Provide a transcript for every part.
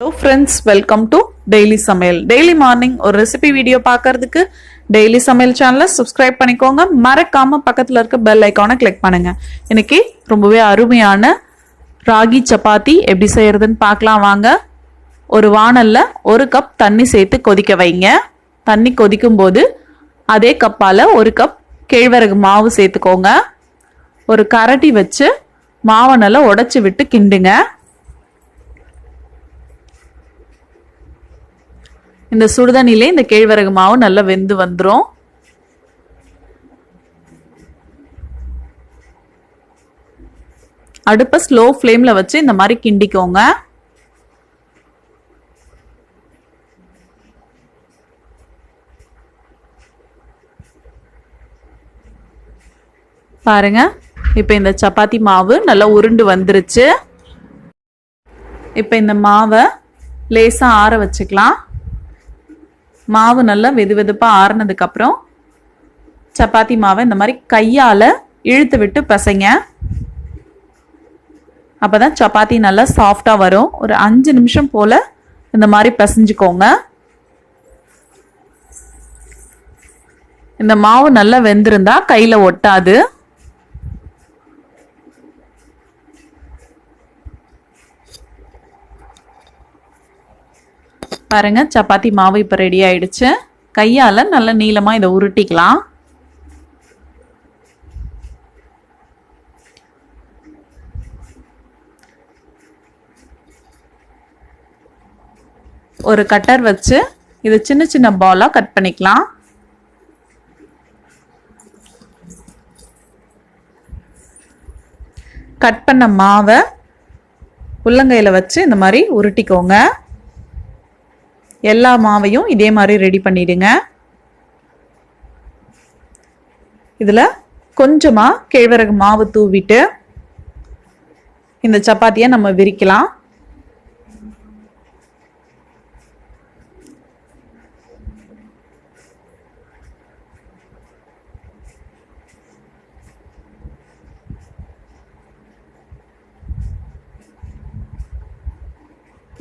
Hello friends, welcome to Daily Samaiyal. Daily morning ஒரு recipe video பார்க்கிறதுக்கு Daily Samaiyal சேனலை subscribe பண்ணிக்கோங்க. மறக்காம பக்கத்துல இருக்க பெல் ஐகானை கிளிக் பண்ணுங்க. இன்னைக்கு ரொம்பவே அருமையான ராகி சப்பாத்தி எப்படி செய்யறதுன்னு பார்க்கலாம் வாங்க. ஒரு வாணல்ல ஒரு கப் தண்ணி சேர்த்து கொதிக்க வைங்க. தண்ணி கொதிக்கும் போது அதே கப்பால ஒரு கப் கேழ்வரகு மாவு சேர்த்துக்கோங்க. ஒரு கரண்டி வச்சு மாவை நல்லா உடைச்சு விட்டு கிண்டுங்க. இந்த சுடுதண்ணிலே இந்த கேழ்வரகு மாவு நல்லா வெந்து வந்துரும். அடுப்பை ஸ்லோ ஃப்ளேம்ல வச்சு இந்த மாதிரி கிண்டிக்கோங்க. பாருங்க, இப்போ இந்த சப்பாத்தி மாவு நல்லா உருண்டு வந்துருச்சு. இப்போ இந்த மாவை லேசா ஆற வச்சுக்கலாம். மாவு நல்லா வெது வெதுப்பா ஆறுனதுக்கு அப்புறம் சப்பாத்தி மாவை இந்த மாதிரி கையால இழுத்து விட்டு பசைங்க. அப்பதான் சப்பாத்தி நல்லா சாஃப்டா வரும். ஒரு 5 நிமிஷம் போல இந்த மாதிரி பசைஞ்சுக்கோங்க. இந்த மாவு நல்லா வெந்திருந்தா கையில ஒட்டாது. பாருங்க, சப்பாத்தி மாவு இப்போ ரெடி ஆயிடுச்சு. கையால நல்ல நீளமா இதை உருட்டிக்கலாம். ஒரு கட்டர் வச்சு இது சின்ன சின்ன பாலா கட் பண்ணிக்கலாம். கட் பண்ண மாவை உள்ளங்கையில வச்சு இந்த மாதிரி உருட்டிக்கோங்க. எல்லா மாவையும் இதே மாதிரி ரெடி பண்ணிடுங்க. இதுல கொஞ்சமா கேழ்வரகு மாவு தூவிட்டு இந்த சப்பாத்தியை நம்ம விரிக்கலாம்.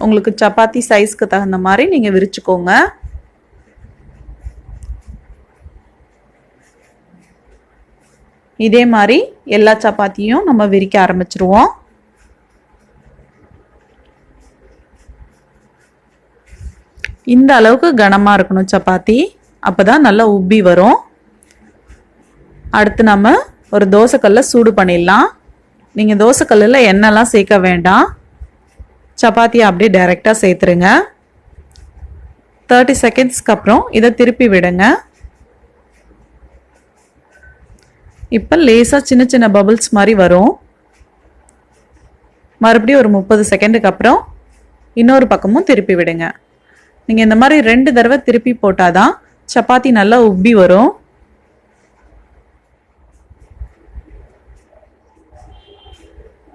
உங்களுக்கு சப்பாத்தி சைஸ்க்கு தகுந்த மாதிரி நீங்க விரிச்சுக்கோங்க. இதே மாதிரி எல்லா சப்பாத்தியும் நம்ம விரிக்க ஆரம்பிச்சிருவோம். இந்த அளவுக்கு கனமா இருக்கணும் சப்பாத்தி, அப்பதான் நல்லா உப்பி வரும். அடுத்து நம்ம ஒரு தோசைக்கல்ல சூடு பண்ணிடலாம். நீங்க தோசைக்கல்லில் எண்ணெய்லாம் சேர்க்க வேண்டாம். சப்பாத்தியை அப்படியே டைரெக்டாக சேர்த்துருங்க. 30 செகண்ட்ஸ்க்கு அப்புறம் இதை திருப்பி விடுங்க. இப்போ லேசாக சின்ன சின்ன பபிள்ஸ் மாதிரி வரும். மறுபடியும் ஒரு 30 செகண்டுக்கு அப்புறம் இன்னொரு பக்கமும் திருப்பி விடுங்க. நீங்கள் இந்த மாதிரி 2 தடவை திருப்பி போட்டாதான் சப்பாத்தி நல்லா உப்பி வரும்.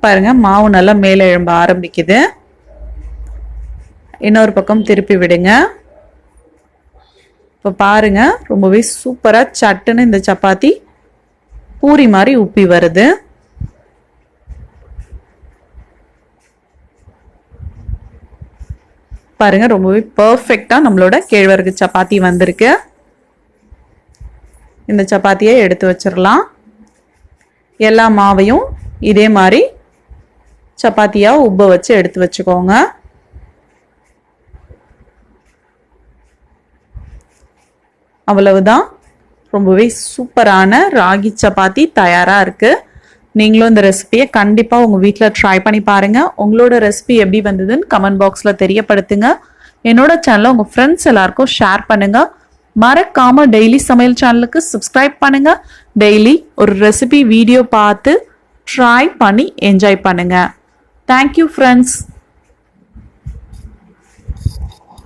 பாருங்க, மாவு நல்லா மேலே எழும்ப ஆரம்பிக்குது. இன்னொரு பக்கம் திருப்பி விடுங்க. இப்போ பாருங்க, ரொம்பவே சூப்பரா சட்டுன்னு இந்த சப்பாத்தி பூரி மாதிரி உப்பி வருது. பாருங்க, ரொம்பவே பர்ஃபெக்டா நம்மளோட கேழ்வரகு சப்பாத்தி வந்திருக்கு. இந்த சப்பாத்தியை எடுத்து வச்சிடலாம். எல்லா மாவையும் இதே மாதிரி சப்பாத்தியா உப்ப வச்சு எடுத்து வச்சுக்கோங்க. அவ்வளவுதான், ரொம்பவே சூப்பரான ராகி சப்பாத்தி தயாரா இருக்கு. நீங்களும் இந்த ரெசிபியை கண்டிப்பா உங்க வீட்டில் ட்ரை பண்ணி பாருங்க. உங்களோட ரெசிபி எப்படி வந்ததுன்னு கமெண்ட் பாக்ஸ்ல தெரியப்படுத்துங்க. என்னோட சேனலை உங்க ஃப்ரெண்ட்ஸ் எல்லாருக்கும் ஷேர் பண்ணுங்க. மறக்காம டெய்லி சமையல் சேனலுக்கு சப்ஸ்கிரைப் பண்ணுங்க. டெய்லி ஒரு ரெசிபி வீடியோ பார்த்து ட்ரை பண்ணி என்ஜாய் பண்ணுங்க. Thank you friends.